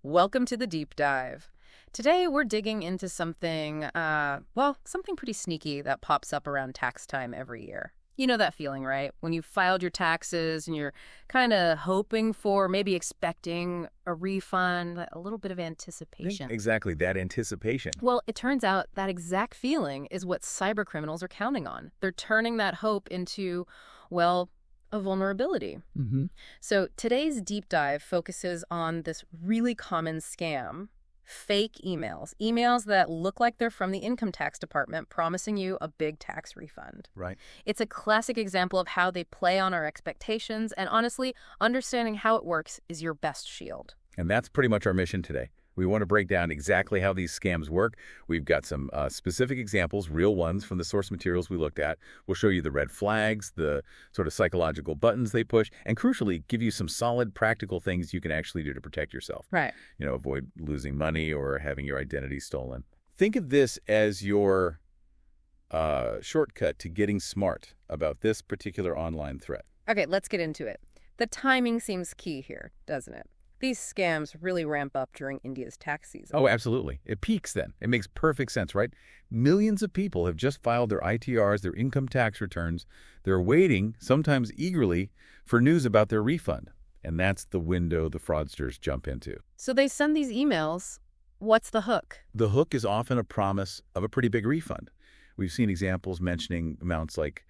Welcome to the deep dive. Today we're digging into something, something pretty sneaky that pops up around tax time every year. You know that feeling, right? When you filed your taxes and you're kind of hoping for, maybe expecting a refund, a little bit of anticipation. Exactly, that anticipation. Well, it turns out that exact feeling is what cybercriminals are counting on. They're turning that hope into, a vulnerability. Mm-hmm. So today's deep dive focuses on this really common scam: fake emails. Emails that look like they're from the income tax department promising you a big tax refund. Right. It's a classic example of how they play on our expectations, and honestly, understanding how it works is your best shield. And that's pretty much our mission today. We want to break down exactly how these scams work. We've got some specific examples, real ones from the source materials we looked at. We'll show you the red flags, the sort of psychological buttons they push, and crucially, give you some solid practical things you can actually do to protect yourself. Right. Avoid losing money or having your identity stolen. Think of this as your shortcut to getting smart about this particular online threat. Okay, let's get into it. The timing seems key here, doesn't it? These scams really ramp up during India's tax season. Oh, absolutely. It peaks then. It makes perfect sense, right? Millions of people have just filed their ITRs, their income tax returns. They're waiting, sometimes eagerly, for news about their refund. And that's the window the fraudsters jump into. So they send these emails. What's the hook? The hook is often a promise of a pretty big refund. We've seen examples mentioning amounts like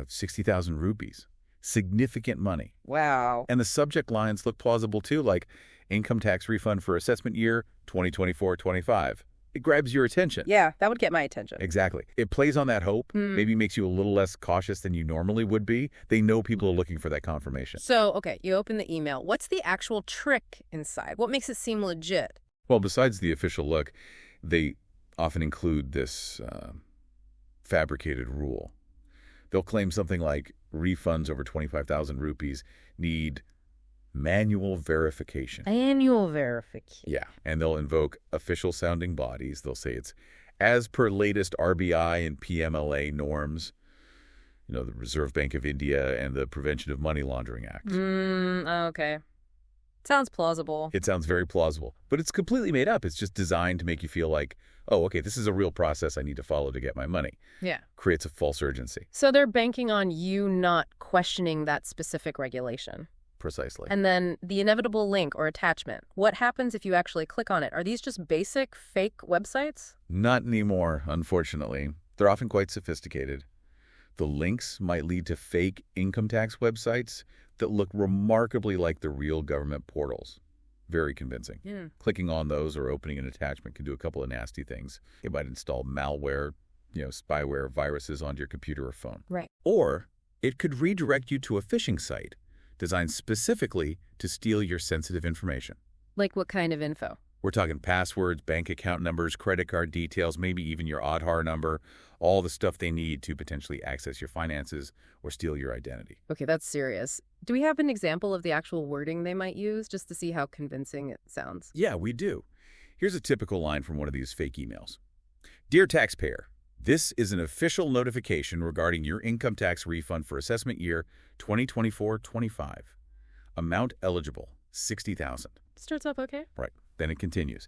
60,000 rupees. Significant money. Wow. And the subject lines look plausible too, like income tax refund for assessment year 2024-25. It grabs your attention. Yeah, that would get my attention. Exactly. It plays on that hope, maybe makes you a little less cautious than you normally would be. They know people are looking for that confirmation. So, okay, you open the email. What's the actual trick inside? What makes it seem legit? Well, besides the official look, they often include this fabricated rule. They'll claim something like refunds over 25,000 rupees need manual verification. Annual verification. Yeah, and they'll invoke official-sounding bodies. They'll say it's as per latest RBI and PMLA norms, the Reserve Bank of India and the Prevention of Money Laundering Act. Okay. Sounds plausible. It sounds very plausible, but it's completely made up. It's just designed to make you feel like, oh, okay, this is a real process I need to follow to get my money. Yeah. Creates a false urgency. So they're banking on you not questioning that specific regulation. Precisely. And then the inevitable link or attachment. What happens if you actually click on it? Are these just basic fake websites? Not anymore, unfortunately. They're often quite sophisticated. The links might lead to fake income tax websites that look remarkably like the real government portals. Very convincing. Yeah. Clicking on those or opening an attachment can do a couple of nasty things. It might install malware, spyware, viruses onto your computer or phone. Right. Or it could redirect you to a phishing site designed specifically to steal your sensitive information. Like what kind of info? We're talking passwords, bank account numbers, credit card details, maybe even your Aadhaar number, all the stuff they need to potentially access your finances or steal your identity. Okay, that's serious. Do we have an example of the actual wording they might use just to see how convincing it sounds? Yeah, we do. Here's a typical line from one of these fake emails. Dear Taxpayer, this is an official notification regarding your income tax refund for assessment year 2024-25. Amount eligible, 60,000. Starts off okay. Right. Then it continues.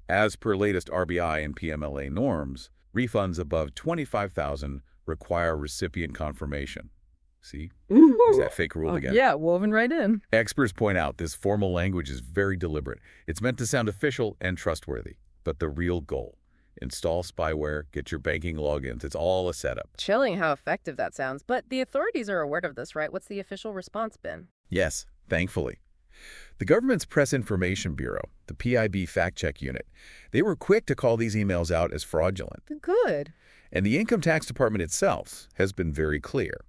As per latest RBI and PMLA norms, refunds above 25,000 require recipient confirmation. See? There's that fake rule again. Yeah, woven right in. Experts point out this formal language is very deliberate. It's meant to sound official and trustworthy. But the real goal, install spyware, get your banking logins. It's all a setup. Chilling how effective that sounds. But the authorities are aware of this, right? What's the official response been? Yes, thankfully. The government's Press Information Bureau, the PIB fact-check unit, they were quick to call these emails out as fraudulent. Good. And the Income Tax Department itself has been very clear.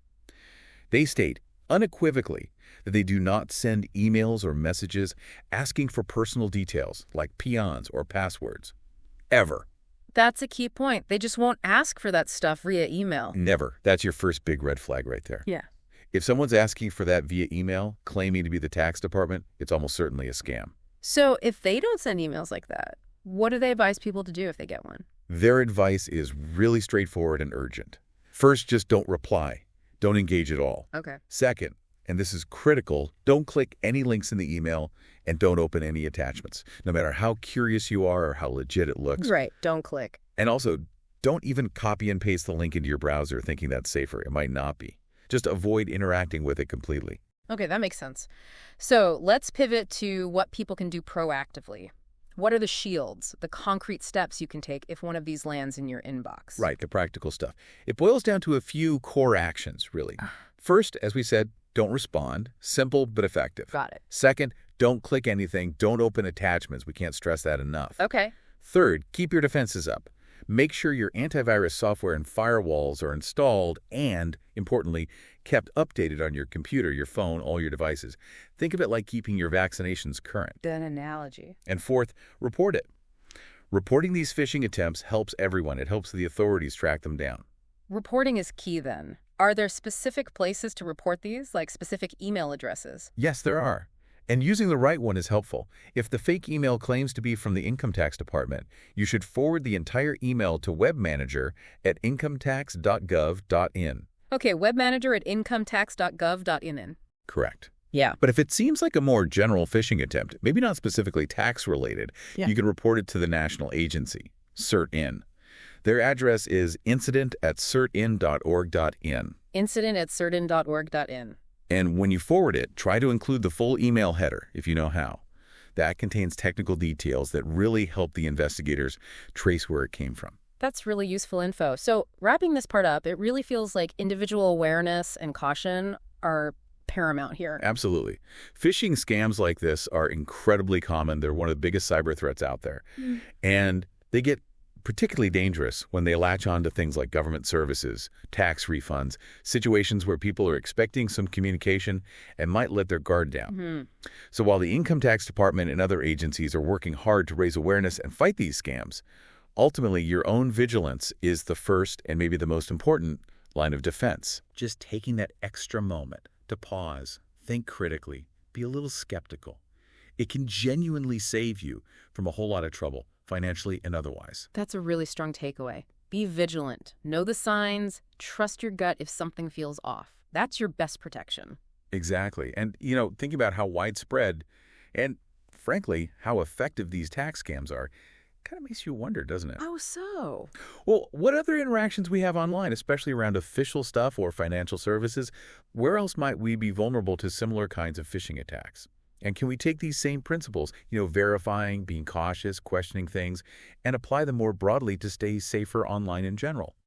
They state unequivocally that they do not send emails or messages asking for personal details like peons or passwords. Ever. That's a key point. They just won't ask for that stuff via email. Never. That's your first big red flag right there. Yeah. If someone's asking for that via email, claiming to be the tax department, it's almost certainly a scam. So if they don't send emails like that, what do they advise people to do if they get one? Their advice is really straightforward and urgent. First, just don't reply. Don't engage at all. Okay. Second, and this is critical, don't click any links in the email And don't open any attachments, no matter how curious you are or how legit it looks. Right, don't click. And also, don't even copy and paste the link into your browser thinking that's safer. It might not be. Just avoid interacting with it completely. Okay, that makes sense. So let's pivot to what people can do proactively. What are the shields, the concrete steps you can take if one of these lands in your inbox? Right, the practical stuff. It boils down to a few core actions, really. First, as we said, don't respond. Simple but effective. Got it. Second, don't click anything. Don't open attachments. We can't stress that enough. Okay. Third, keep your defenses up. Make sure your antivirus software and firewalls are installed and, importantly, kept updated on your computer, your phone, all your devices. Think of it like keeping your vaccinations current. Good analogy. And fourth, report it. Reporting these phishing attempts helps everyone. It helps the authorities track them down. Reporting is key then. Are there specific places to report these, like specific email addresses? Yes, there are. And using the right one is helpful. If the fake email claims to be from the Income Tax Department, you should forward the entire email to webmanager at incometax.gov.in. Okay, webmanager at incometax.gov.in. Correct. Yeah. But if it seems like a more general phishing attempt, maybe not specifically tax-related, you can report it to the national agency, CertIn. Their address is incident@certin.org.in. Incident@certin.org.in. And when you forward it, try to include the full email header, if you know how. That contains technical details that really help the investigators trace where it came from. That's really useful info. So wrapping this part up, it really feels like individual awareness and caution are paramount here. Absolutely. Phishing scams like this are incredibly common. They're one of the biggest cyber threats out there. And they get particularly dangerous when they latch on to things like government services, tax refunds, situations where people are expecting some communication and might let their guard down. So while the Income Tax Department and other agencies are working hard to raise awareness and fight these scams, ultimately your own vigilance is the first and maybe the most important line of defense. Just taking that extra moment to pause, think critically, be a little skeptical. It can genuinely save you from a whole lot of trouble, financially and otherwise. That's a really strong takeaway. Be vigilant. Know the signs. Trust your gut if something feels off. That's your best protection. Exactly. And, think about how widespread and, frankly, how effective these tax scams are. Kind of makes you wonder, doesn't it? Oh, so? Well, what other interactions we have online, especially around official stuff or financial services, where else might we be vulnerable to similar kinds of phishing attacks? And can we take these same principles, verifying, being cautious, questioning things, and apply them more broadly to stay safer online in general?